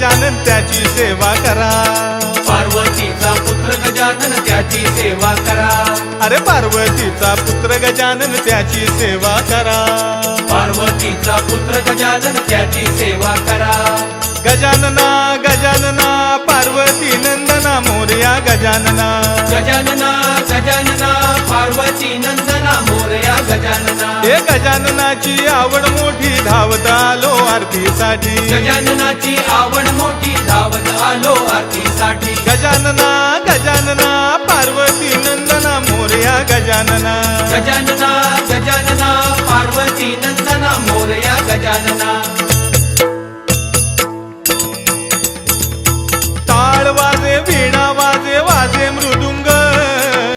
गजानन त्याची सेवा करा. पार्वतीचा पुत्र गजानन त्याची सेवा करा. अरे पार्वतीचा पुत्र गजानन त्याची सेवा करा. पार्वतीचा पुत्र गजानन त्याची सेवा करा. गजानना गजानना पार्वती नंदना मोरया गजानना. गजानना गजानना पार्वती नंदना मोरया गजानना. हे गजाननाची आवड मोठी धावत आलो आरतीसाठी. गजाननाची आवड मोठी धावत आलो आरतीसाठी. गजानना गजानना पार्वती नंदना मोरया गजानना. गजानना गजानना पार्वती नंदना मोरया गजानना.